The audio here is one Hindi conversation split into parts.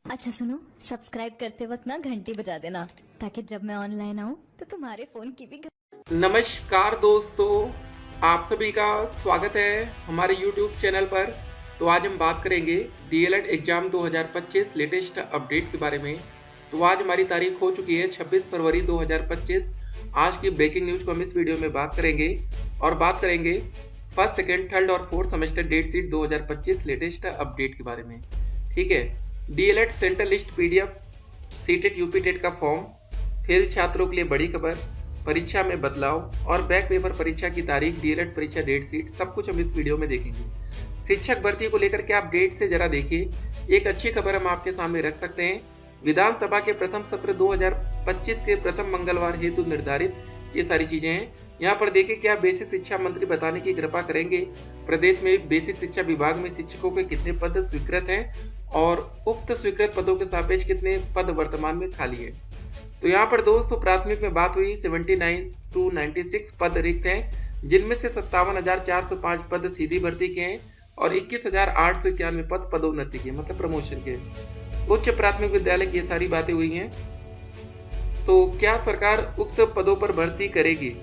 अच्छा सुनो, सब्सक्राइब करते वक्त ना घंटी बजा देना ताकि जब मैं ऑनलाइन आऊँ तो तुम्हारे फोन की भी नमस्कार दोस्तों, आप सभी का स्वागत है हमारे YouTube चैनल पर। तो आज हम बात करेंगे डीएलएड एग्जाम 2025 लेटेस्ट अपडेट के बारे में। तो आज हमारी तारीख हो चुकी है 26 फरवरी 2025। आज की ब्रेकिंग न्यूज को हम इस वीडियो में बात करेंगे और बात करेंगे फर्स्ट, सेकेंड, थर्ड और fourth semester date sheet 2025 latest update के बारे में। ठीक है, DElEd central list PDF, CTET UP TET का फॉर्म, फेल छात्रों के लिए बड़ी खबर, परीक्षा में बदलाव और बैक पेपर परीक्षा की तारीख, डीएलएड परीक्षा डेट शीट, सब कुछ हम इस वीडियो में देखेंगे। शिक्षक भर्ती को लेकर के आप डेट से जरा देखिए, एक अच्छी खबर हम आपके सामने रख सकते हैं। विधानसभा के प्रथम सत्र 2025 के प्रथम मंगलवार हेतु निर्धारित ये सारी चीजें हैं। यहाँ पर देखिए क्या बेसिक शिक्षा मंत्री बताने की कृपा करेंगे प्रदेश में बेसिक शिक्षा विभाग में शिक्षकों के कितने पद स्वीकृत हैं और उक्त स्वीकृत पदों के सापेक्ष कितने पद वर्तमान में खाली है। तो यहाँ पर दोस्तों प्राथमिक में बात हुई 79 to 96 पद रिक्त हैं, जिनमें से 57,405 पद सीधी भर्ती के हैं और 21,891 पद पदोन्नति के, मतलब प्रमोशन के। उच्च प्राथमिक विद्यालय की ये सारी बातें हुई हैं। तो क्या सरकार उक्त पदों पर भर्ती करेगी?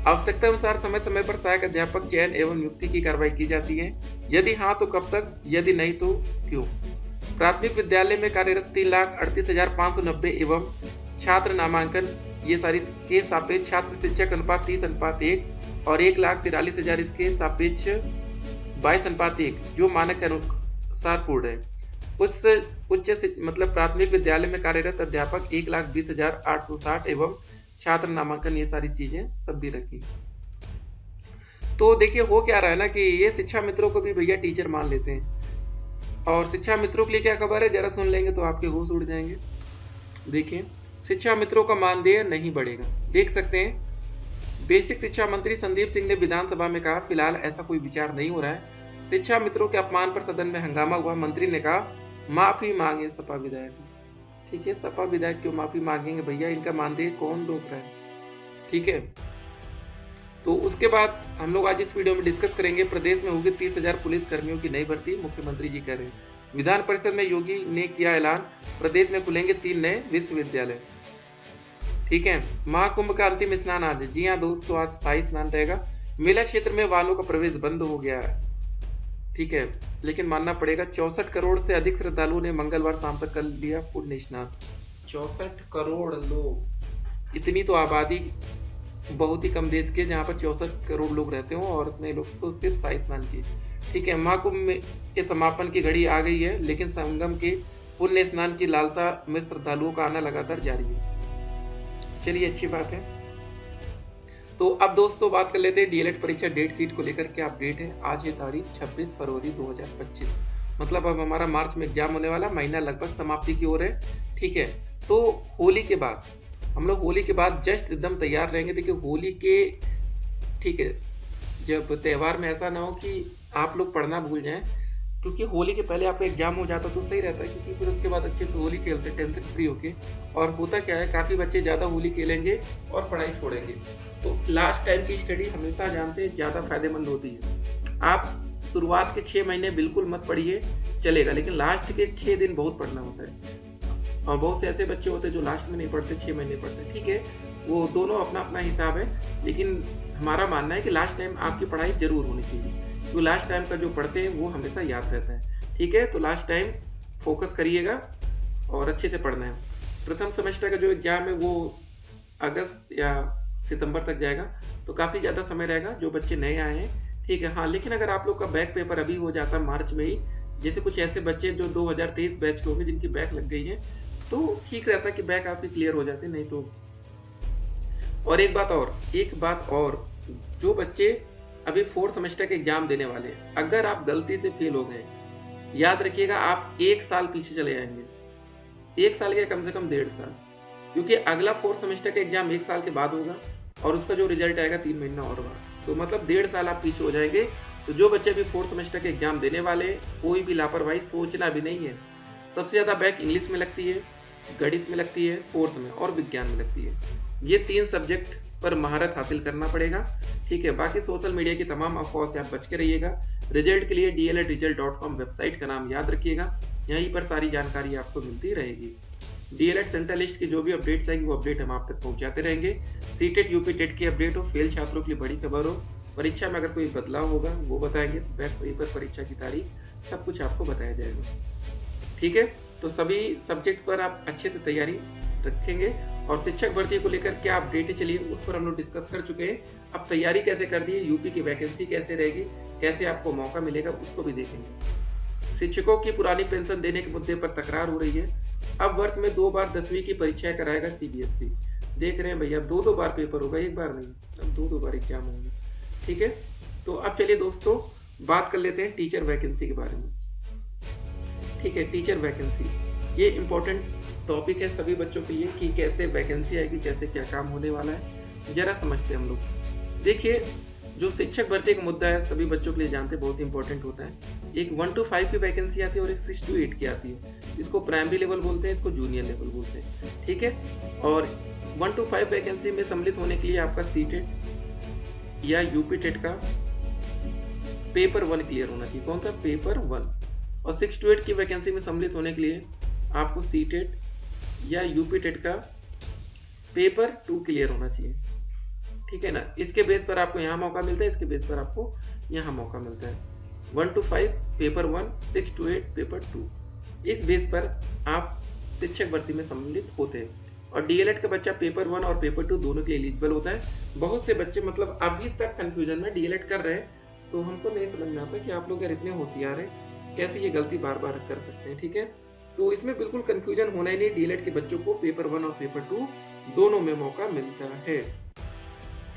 आवश्यकता अनुसार समय समय पर सहायक अध्यापक चयन एवं नियुक्ति की कार्रवाई की जाती है। यदि हाँ तो कब तक, यदि नहीं तो क्यों? प्राथमिक विद्यालय में कार्यरत 3,38,590 एवं छात्र नामांकन ये सारी के सापेक्ष छात्र शिक्षक अनुपात 30:1 और 1,43,000 इसके सापेक्ष 22:1 जो मानक के अनुसार पूर्ण है। मतलब प्राथमिक विद्यालय में कार्यरत अध्यापक 1,20,860 एवं छात्र नामांकन ये सारी चीजें सब भी रखी। तो देखिए हो क्या रहा है ना कि ये शिक्षा मित्रों को भी भैया टीचर मान लेते हैं। और शिक्षा मित्रों के लिए क्या खबर है, जरा सुन लेंगे तो आपके होश उड़ जाएंगे। देखिए, शिक्षा मित्रों का मानदेय नहीं बढ़ेगा। देख सकते हैं बेसिक शिक्षा मंत्री संदीप सिंह ने विधानसभा में कहा फिलहाल ऐसा कोई विचार नहीं हो रहा है। शिक्षा मित्रों के अपमान पर सदन में हंगामा हुआ। मंत्री ने कहा माफी मांगे सपा विधायक। ठीक है, सपा विधायक क्यों माफी मांगेंगे भैया, इनका मानदेय कौन रोक रहा है। ठीक है, तो उसके बाद हम लोग आज इस वीडियो में डिस्कस करेंगे प्रदेश में होगी 30,000 पुलिस कर्मियों की नई भर्ती, मुख्यमंत्री जी कह रहे हैं। विधान परिषद में योगी ने किया ऐलान, प्रदेश में खुलेंगे 3 नए विश्वविद्यालय। ठीक है, महाकुंभ का अंतिम स्नान आज। जी हाँ दोस्तों, आज स्थायी स्नान रहेगा। मेला क्षेत्र में वाहनों का प्रवेश बंद हो गया है। ठीक है, लेकिन मानना पड़ेगा 64 करोड़ से अधिक श्रद्धालुओं ने मंगलवार शाम तक कर लिया पुण्य स्नान। 64 करोड़ लोग, इतनी तो आबादी बहुत ही कम देश के जहाँ पर 64 करोड़ लोग रहते हो और इतने लोग तो सिर्फ शाही स्नान किए। ठीक है, महाकुंभ के समापन की घड़ी आ गई है, लेकिन संगम के पुण्य स्नान की लालसा में श्रद्धालुओं का आना लगातार जारी है। चलिए अच्छी बात है। तो अब दोस्तों बात कर लेते हैं डीएलएड परीक्षा डेट शीट को लेकर क्या अपडेट है। आज है तारीख 26 फरवरी 2025, मतलब अब हमारा मार्च में एग्जाम होने वाला, महीना लगभग समाप्ति की ओर है। ठीक है, तो होली के बाद हम लोग होली के बाद जस्ट एकदम तैयार रहेंगे। देखिए होली के, ठीक है, जब त्यौहार में ऐसा ना हो कि आप लोग पढ़ना भूल जाएं, क्योंकि होली के पहले आपका एग्जाम हो जाता तो सही रहता है, क्योंकि फिर उसके बाद अच्छे से होली खेलते टेंशन फ्री होके। और होता क्या है, काफ़ी बच्चे ज़्यादा होली खेलेंगे और पढ़ाई छोड़ेंगे। तो लास्ट टाइम की स्टडी हमेशा जानते हैं ज़्यादा फायदेमंद होती है। आप शुरुआत के 6 महीने बिल्कुल मत पढ़िए, चलेगा, लेकिन लास्ट के 6 दिन बहुत पढ़ना होता है। और बहुत से ऐसे बच्चे होते हैं जो लास्ट में नहीं पढ़ते, 6 महीने पढ़ते। ठीक है, वो दोनों अपना अपना हिसाब है, लेकिन हमारा मानना है कि लास्ट टाइम आपकी पढ़ाई जरूर होनी चाहिए, क्योंकि लास्ट टाइम का जो पढ़ते हैं वो हमेशा याद रहता है। ठीक है, तो लास्ट टाइम फोकस करिएगा और अच्छे से पढ़ना है। प्रथम सेमेस्टर का जो एग्जाम है वो अगस्त या सितंबर तक जाएगा, तो काफ़ी ज़्यादा समय रहेगा जो बच्चे नए आए हैं। ठीक है, हाँ, लेकिन अगर आप लोग का बैक पेपर अभी हो जाता मार्च में ही, जैसे कुछ ऐसे बच्चे जो 2023 बैच के होंगे जिनकी बैक लग गई है, तो ठीक रहता है कि बैक आपकी क्लियर हो जाती, नहीं तो। और एक बात और, जो बच्चे अभी 4th सेमेस्टर के एग्जाम देने वाले हैं, अगर आप गलती से फेल हो गए, याद रखिएगा आप 1 साल पीछे चले जाएंगे। 1 साल या कम से कम 1.5 साल, क्योंकि अगला 4th सेमेस्टर का एग्जाम 1 साल के बाद होगा और उसका जो रिजल्ट आएगा 3 महीना और बाद, तो मतलब 1.5 साल आप पीछे हो जाएंगे। तो जो बच्चे अभी 4th सेमेस्टर के एग्जाम देने वाले, कोई भी लापरवाही सोचना भी नहीं है। सबसे ज़्यादा बैक इंग्लिश में लगती है, गणित में लगती है 4th में, और विज्ञान में लगती है। ये 3 सब्जेक्ट पर महारत हासिल करना पड़ेगा। ठीक है, बाकी सोशल मीडिया की तमाम अफवाह से आप बच के रहिएगा। रिजल्ट के लिए dledresult.com वेबसाइट का नाम याद रखिएगा, यहीं पर सारी जानकारी आपको मिलती रहेगी। डीएलएड सेंट्रल लिस्ट की जो भी अपडेट्स आएगी वो अपडेट हम आप तक पहुंचाते रहेंगे। सीटेट यूपी टेट की अपडेट हो, फेल छात्रों के लिए बड़ी खबर हो, परीक्षा में अगर कोई बदलाव होगा वो बताएंगे, बैक पेपर परीक्षा की तारीख सब कुछ आपको बताया जाएगा। ठीक है, तो सभी सब्जेक्ट पर आप अच्छे से तैयारी रखेंगे। और शिक्षक भर्ती को लेकर क्या अपडेट चली उस पर हम लोग डिस्कस कर चुके हैं। अब तैयारी कैसे कर दी है, यूपी की वैकेंसी कैसे रहेगी, कैसे आपको मौका मिलेगा, उसको भी देखेंगे। शिक्षकों की पुरानी पेंशन देने के मुद्दे पर तकरार हो रही है। अब वर्ष में 2 बार 10वीं की परीक्षाएं कराएगा सीबीएसई। देख रहे हैं भैया, 2 बार पेपर होगा, एक बार नहीं, अब 2 बार एग्जाम होंगे। ठीक है, तो अब चलिए दोस्तों बात कर लेते हैं टीचर वैकेंसी के बारे में। ठीक है, टीचर वैकेंसी ये इंपॉर्टेंट टॉपिक है सभी बच्चों के लिए कि कैसे वैकेंसी आएगी, कैसे क्या काम होने वाला है, जरा समझते हैं हम लोग। देखिए, जो शिक्षक भर्ती का मुद्दा है सभी बच्चों के लिए जानते हैं, बहुत इंपॉर्टेंट होता है। एक 1 to 5 की वैकेंसी आती है और एक 6 to 8 की आती है। इसको प्राइमरी लेवल बोलते हैं, इसको जूनियर लेवल बोलते हैं। ठीक है, और 1 to 5 वैकेंसी में सम्मिलित होने के लिए आपका सीटेट या यूपी टेट का पेपर 1 क्लियर होना चाहिए। कौन सा? पेपर 1। और 6 to 8 की वैकेंसी में सम्मिलित होने के लिए आपको सीटेट या यूपी टेट का पेपर 2 क्लियर होना चाहिए। ठीक है ना, इसके बेस पर आपको यहाँ मौका मिलता है, इसके बेस पर आपको यहाँ मौका मिलता है। 1 to 5 पेपर 1, 6 to 8 पेपर 2, इस बेस पर आप शिक्षक भर्ती में सम्मिलित होते हैं। और डीएलएड का बच्चा पेपर 1 और पेपर 2 दोनों के लिए एलिजिबल होता है। बहुत से बच्चे मतलब अभी तक कंफ्यूजन में डीएलएड कर रहे हैं, तो हमको नहीं समझ में आता कि आप लोग यार इतने होशियार हैं, कैसे ये गलती बार बार कर सकते हैं। ठीक है, तो इसमें बिल्कुल कंफ्यूजन होना ही नहीं। डीएलएड के बच्चों को पेपर 1 और पेपर 2 दोनों में मौका मिलता है।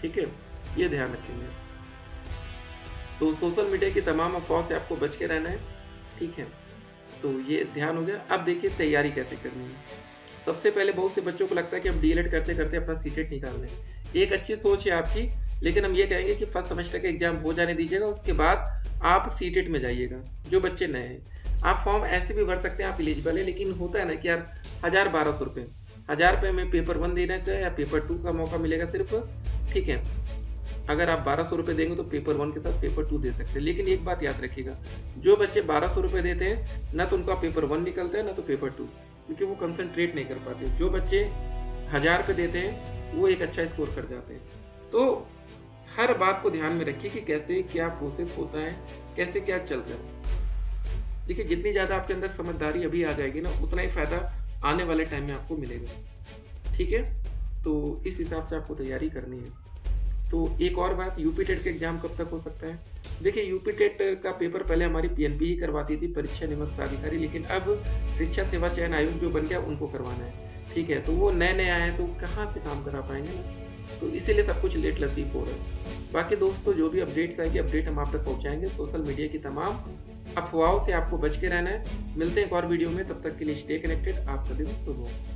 ठीक है, ये ध्यान रखेंगे। तो सोशल मीडिया की तमाम अफवाह से आपको बच के रहना है। ठीक है, तो ये ध्यान हो गया। अब देखिए तैयारी कैसे करनी है। सबसे पहले बहुत से बच्चों को लगता है कि हम डीएलएड करते करते अपना सीटेट निकाल लें। एक अच्छी सोच है आपकी, लेकिन हम ये कहेंगे कि फर्स्ट सेमेस्टर का एग्जाम हो जाने दीजिएगा, उसके बाद आप सीटेट में जाइएगा। जो बच्चे नए हैं, आप फॉर्म ऐसे भी भर सकते हैं, आप एलिजिबल है, लेकिन होता है ना कि यार 1000-1200 रुपये, 1000 रुपये में पेपर 1 देना चाहिए या पेपर 2 का मौका मिलेगा सिर्फ। ठीक है, अगर आप 1200 रुपये देंगे तो पेपर 1 के साथ पेपर 2 दे सकते हैं। लेकिन एक बात याद रखिएगा, जो बच्चे 1200 रुपये देते हैं ना तो उनका पेपर 1 निकलता है ना तो पेपर 2, क्योंकि वो कंसंट्रेट नहीं कर पाते। जो बच्चे 1000 रुपये देते हैं वो एक अच्छा स्कोर कर जाते हैं। तो हर बात को ध्यान में रखिए कि कैसे क्या प्रोसेस होता है, कैसे क्या चल रहा है। देखिए, जितनी ज़्यादा आपके अंदर समझदारी अभी आ जाएगी ना, उतना ही फायदा आने वाले टाइम में आपको मिलेगा। ठीक है, तो इस हिसाब से आपको तैयारी करनी है। तो एक और बात, यूपी टेट का एग्जाम कब तक हो सकता है? देखिए, यूपी टेट का पेपर पहले हमारी पीएनबी ही करवाती थी, परीक्षा नियमन प्राधिकारी, लेकिन अब शिक्षा सेवा चयन आयोग जो बन गया उनको करवाना है। ठीक है, तो वो नए आए हैं तो कहाँ से काम करा पाएंगे ना, तो इसीलिए सब कुछ लेट लतीफ हो रहा है। बाकी दोस्तों, जो भी अपडेट्स आएगी अपडेट हम आप तक पहुँचाएंगे। सोशल मीडिया की तमाम अफवाहों से आपको बच के रहना है। मिलते हैं एक और वीडियो में, तब तक के लिए स्टे कनेक्टेड। आपका दिन शुभ हो।